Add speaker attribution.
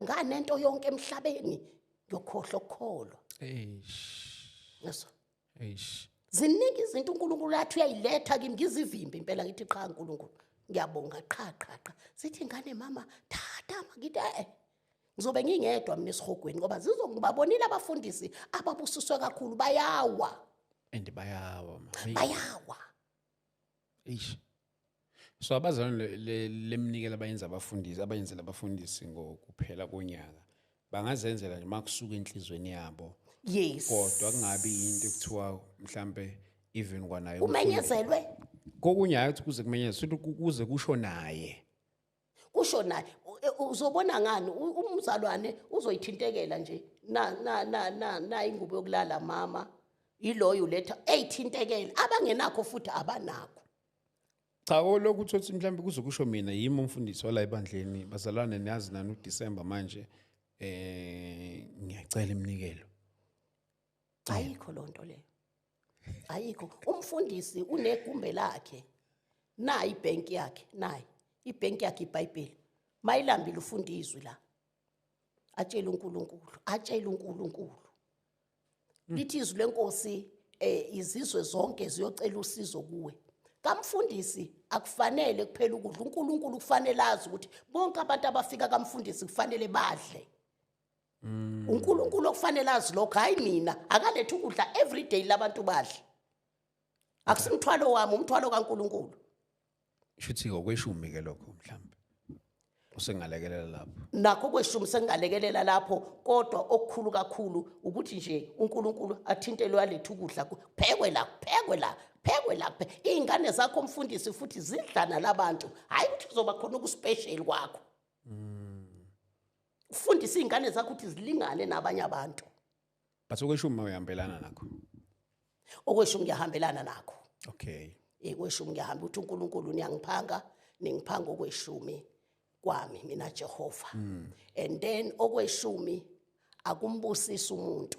Speaker 1: nganento yonke emhlabeni yokhohlo ukukholwa. Yeso. Ziningi izinto uNkulunkulu athi uyayiletha kimi ngizivimbe impela ngithi qha uNkulunkulu. Ngiyabonga qha. Sithi ingane mama tata ngithi ngizobe ngingedwa mina esihogweni ngoba zizongibabonile abafundisi ababusiswe kakhulu bayawa.
Speaker 2: And bayawa.
Speaker 1: Bayawa.
Speaker 2: So abazalwane lemnikela abayenzela abafundisi ngokuphela konyaka bangazenzela nje makusuka enhlizweni yabo.
Speaker 1: Yes.
Speaker 2: Kodwa kungabi into ekuthiwa mhlambe even kwanayo
Speaker 1: umenyezelwe
Speaker 2: kokunye ukuthi kuze kumenyezelwe kuze kusho naye.
Speaker 1: Kusho naye uzobona ngani umzalwane uzoyithintekela nje na ingubo yokulala mama iloyo uletha eyithintekela abangenakho futhi abanakho.
Speaker 2: Cha lokhu uthi mhlambe kuze kusho mina yimi umfundisi wala ebandleni bazalwane niyazi nani uDecember manje ngiyacela iminikelo.
Speaker 1: Ayikho lonto leyo. Ayikho. Umfundisi unegumbe lakhe. Na ibank yakhe, nayi. Ibank yakhe iBhayibheli. Mayilambile ufunda izwi la. Atshela uNkulunkulu. Lithi izwi lenkosi izizwe zonke ziyocela usizo kuwe. Kamfundisi akufanele kuphela ukudla uNkulunkulu kufanele azi ukuthi bonke abantu abafika kamfundisi kufanele badle. uNkulunkulu okufanele azi lokho hayi mina akalethe ukudla every day labantu badle. Akusimthwalo wami umthwalo kaNkulunkulu.
Speaker 2: Shuthi ngokweshumi ke lokho mhlambe. Usengalekelela lapho.
Speaker 1: Nakho kweshumi sengalekelela lapho kodwa okukhulu kakhulu ukuthi nje uNkulunkulu athintelwe alethe ukudla phekwe la ingane zakho umfundisi futhi zidlana labantu hayi ukuthi kuzoba khona okuspecial kwakho. Ufundisa ingane zakho ukuthi zilingane nabanye abantu.
Speaker 2: But okweshumi uyahambelana nakho.
Speaker 1: Okweshumi ngiyahambelana nakho.
Speaker 2: Okay.
Speaker 1: Kweshumi ngiyahamba ukuthi uNkulunkulu ningiphanga okweshumi kwami mina Jehova. And then okweshumi akumbusisa umuntu.